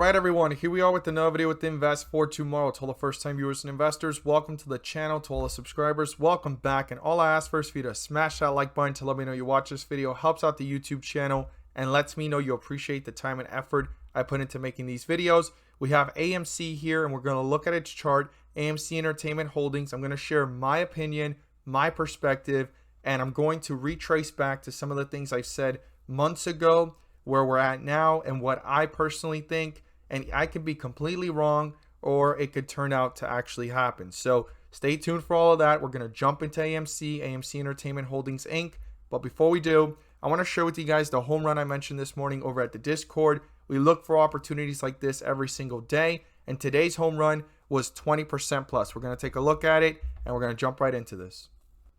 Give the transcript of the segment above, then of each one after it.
Right, everyone, here we are with another video with Invest for Tomorrow. To all the first time viewers and investors, welcome to the channel. To all the subscribers, welcome back. And all I ask first for you to smash that like button to let me know you watch this video. Helps out the YouTube channel and lets me know you appreciate the time and effort I put into making these videos. We have AMC here and we're going to look at its chart, AMC Entertainment Holdings. I'm going to share my opinion, my perspective, and I'm going to retrace back to some of the things I said months ago, where we're at now, and what I personally think. And I could be completely wrong, or it could turn out to actually happen. So stay tuned for all of that. We're going to jump into AMC Entertainment Holdings Inc. But before we do, I want to share with you guys the home run I mentioned this morning over at the Discord. We look for opportunities like this every single day, and today's home run was 20% plus. We're going to take a look at it, and we're going to jump right into this.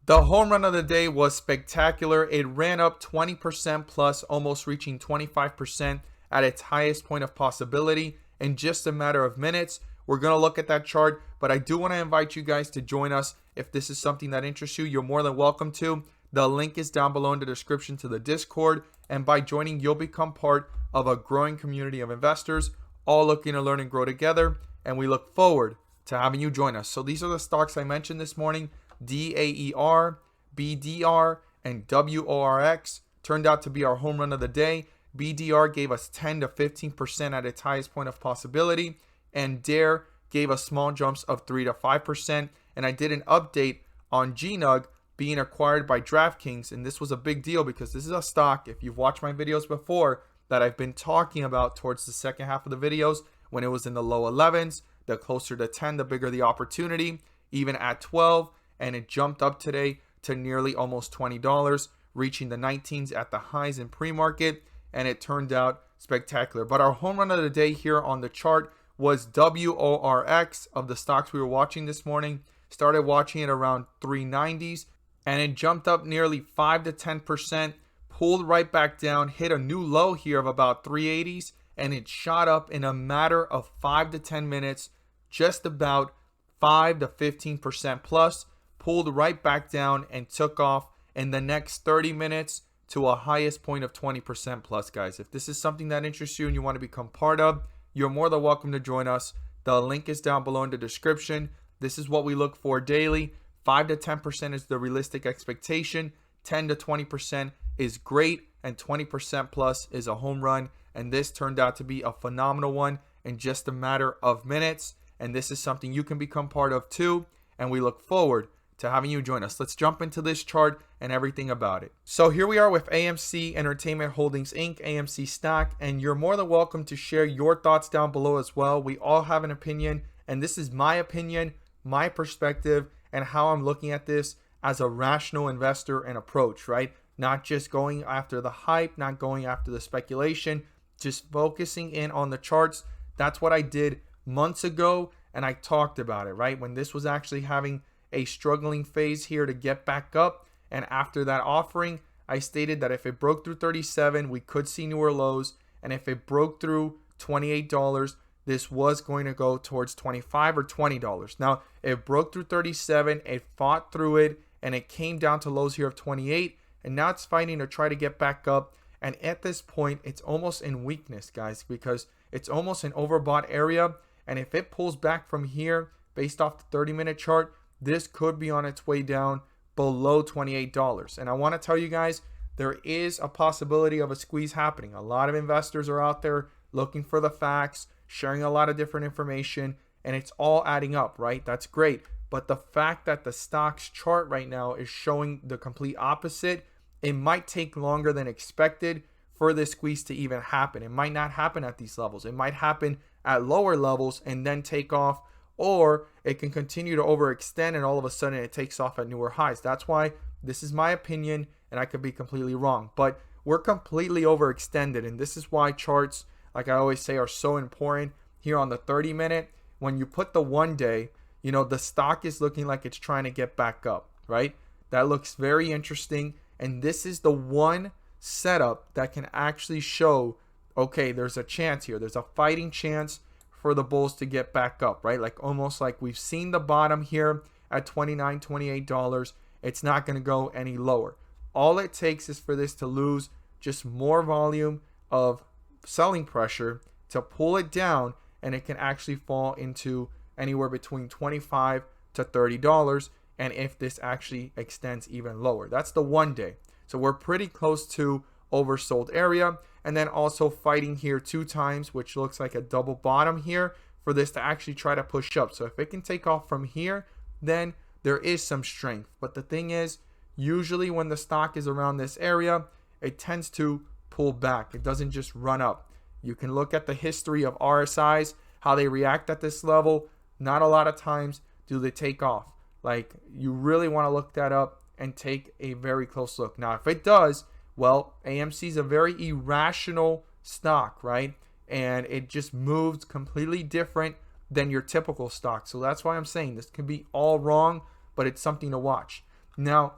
The home run of the day was spectacular. It ran up 20% plus, almost reaching 25% at its highest point of possibility in just a matter of minutes. We're going to look at that chart, but I do want to invite you guys to join us. If this is something that interests you, you're more than welcome to. The link is down below in the description to the Discord, and by joining, you'll become part of a growing community of investors, all looking to learn and grow together, and we look forward to having you join us. So these are the stocks I mentioned this morning: DAER, BDR, and WORX. Turned out to be our home run of the day. BDR gave us 10 to 15% at its highest point of possibility, and DARE gave us small jumps of 3 to 5%. And I did an update on GNUG being acquired by DraftKings, and this was a big deal because this is a stock, if you've watched my videos before, that I've been talking about towards the second half of the videos, when it was in the low 11s, the closer to 10, the bigger the opportunity, even at 12, and it jumped up today to nearly almost $20, reaching the 19s at the highs in pre-market. And it turned out spectacular. But our home run of the day here on the chart was WORX of the stocks we were watching this morning. Started watching it around 390s, and it jumped up nearly 5 to 10%, pulled right back down, hit a new low here of about 380s, and it shot up in a matter of 5 to 10 minutes, just about 5 to 15% plus, pulled right back down and took off in the next 30 minutes to a highest point of 20% plus, guys. If this is something that interests you and you want to become part of, you're more than welcome to join us. The link is down below in the description. This is what we look for daily. 5 to 10% is the realistic expectation. 10 to 20% is great, and 20% plus is a home run. And this turned out to be a phenomenal one in just a matter of minutes. And this is something you can become part of too. And we look forward to having you join us. Let's jump into this chart and everything about it. So here we are with AMC Entertainment Holdings Inc., AMC Stock, and you're more than welcome to share your thoughts down below as well. We all have an opinion, and this is my opinion, my perspective, and how I'm looking at this as a rational investor and approach, right? Not just going after the hype, not going after the speculation, just focusing in on the charts. That's what I did months ago, and I talked about it, right? When this was actually having a struggling phase here to get back up. And after that offering, I stated that if it broke through 37, we could see newer lows. And if it broke through $28, this was going to go towards $25 or $20. Now, it broke through 37, it fought through it, and it came down to lows here of 28. And now it's fighting to try to get back up. And at this point, it's almost in weakness, guys, because it's almost an overbought area. And if it pulls back from here, based off the 30-minute chart, this could be on its way down below $28. And I want to tell you guys, there is a possibility of a squeeze happening. A lot of investors are out there looking for the facts, sharing a lot of different information, and it's all adding up, right? That's great. But the fact that the stock's chart right now is showing the complete opposite, it might take longer than expected for this squeeze to even happen. It might not happen at these levels. It might happen at lower levels and then take off, or it can continue to overextend and all of a sudden it takes off at newer highs. That's why this is my opinion, and I could be completely wrong, but we're completely overextended. And this is why charts, like I always say, are so important here on the 30-minute. When you put the 1 day, you know, the stock is looking like it's trying to get back up, right? That looks very interesting. And this is the one setup that can actually show, okay, there's a chance here. There's a fighting chance for the bulls to get back up, right? Like almost like we've seen the bottom here at $29, $28. It's not going to go any lower. All it takes is for this to lose just more volume of selling pressure to pull it down, and it can actually fall into anywhere between $25 to $30. And if this actually extends even lower, that's the 1 day. So we're pretty close to oversold area, and then also fighting here 2 times, which looks like a double bottom here for this to actually try to push up. So if it can take off from here, then there is some strength. But the thing is, usually when the stock is around this area, it tends to pull back. It doesn't just run up. You can look at the history of RSIs, how they react at this level. Not a lot of times do they take off. Like, you really want to look that up and take a very close look. Now, if it does, well, AMC is a very irrational stock, right? And it just moves completely different than your typical stock. So that's why I'm saying this could be all wrong, but it's something to watch. Now,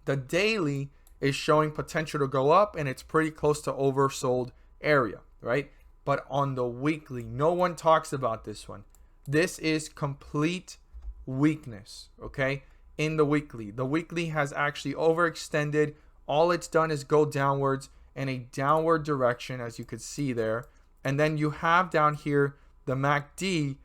the daily is showing potential to go up, and it's pretty close to oversold area, right? But on the weekly, no one talks about this one. This is complete weakness, okay? In the weekly has actually overextended. All it's done is go downwards in a downward direction, as you could see there. And then you have down here the MACD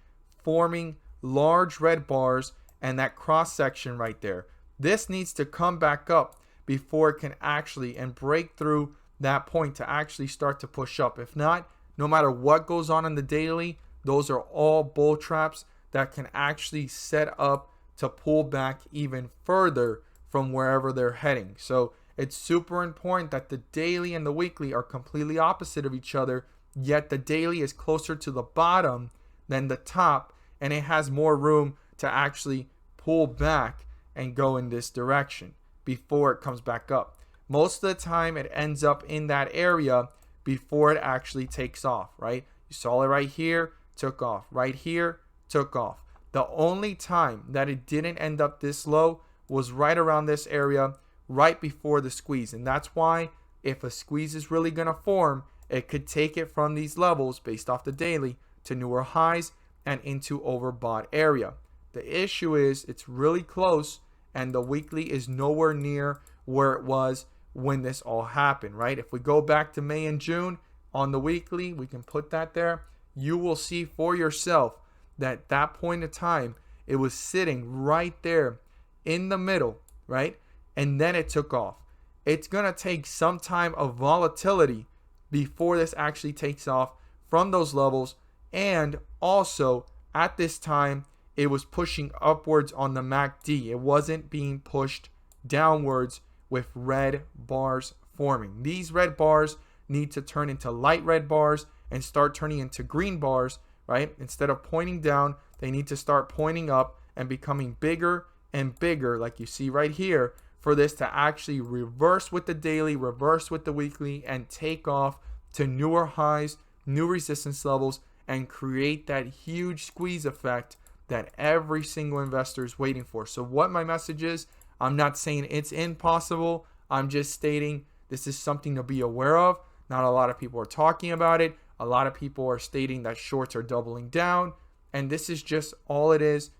forming large red bars and that cross section right there. This needs to come back up before it can actually and break through that point to actually start to push up. If not, no matter what goes on in the daily, those are all bull traps that can actually set up to pull back even further from wherever they're heading. So it's super important that the daily and the weekly are completely opposite of each other, yet the daily is closer to the bottom than the top, and it has more room to actually pull back and go in this direction before it comes back up. Most of the time it ends up in that area before it actually takes off, right? You saw it right here, took off. Right here, took off. The only time that it didn't end up this low was right around this area, right before the squeeze. And that's why if a squeeze is really going to form, it could take it from these levels based off the daily to newer highs and into overbought area. The issue is it's really close, and the weekly is nowhere near where it was when this all happened, right? If we go back to May and June on the weekly, we can put that there. You will see for yourself that that point of time, it was sitting right there in the middle, right? And then it took off. It's going to take some time of volatility before this actually takes off from those levels. And also at this time, it was pushing upwards on the MACD. It wasn't being pushed downwards with red bars forming. These red bars need to turn into light red bars and start turning into green bars, right? Instead of pointing down, they need to start pointing up and becoming bigger and bigger, like you see right here, for this to actually reverse with the daily, reverse with the weekly, and take off to newer highs, new resistance levels, and create that huge squeeze effect that every single investor is waiting for. So what my message is, I'm not saying it's impossible. I'm just stating this is something to be aware of. Not a lot of people are talking about it. A lot of people are stating that shorts are doubling down. And this is just all it is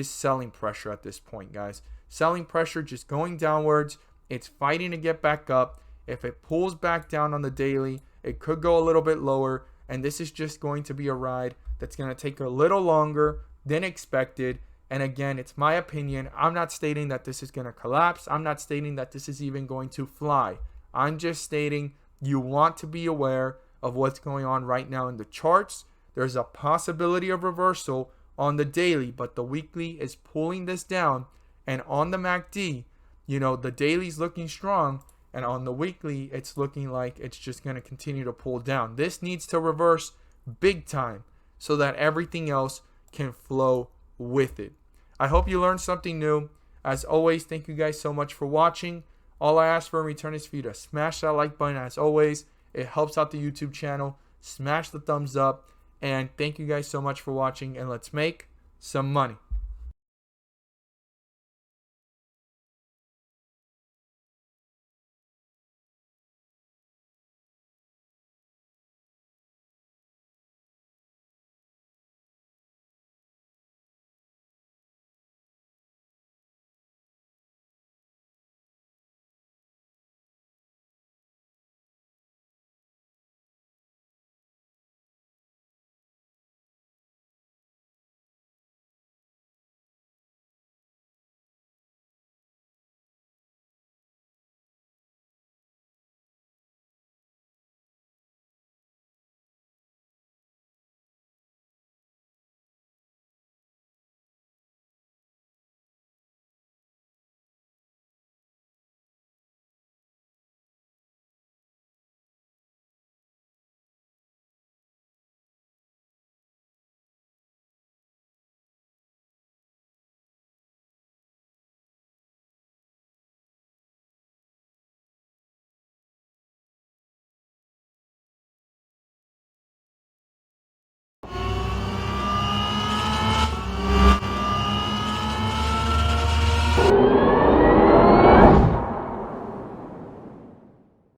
selling pressure at this point, guys. Selling pressure just going downwards. It's fighting to get back up. If it pulls back down on the daily, it could go a little bit lower. And this is just going to be a ride that's going to take a little longer than expected. And again, it's my opinion. I'm not stating that this is going to collapse. I'm not stating that this is even going to fly. I'm just stating you want to be aware of what's going on right now in the charts. There's a possibility of reversal on the daily, but the weekly is pulling this down. And on the MACD, the daily's looking strong, and on the weekly, it's looking like it's just going to continue to pull down. This needs to reverse big time so that everything else can flow with it. I hope you learned something new. As always, thank you guys so much for watching. All I ask for in return is for you to smash that like button. As always, it helps out the YouTube channel. Smash the thumbs up. And thank you guys so much for watching. And let's make some money.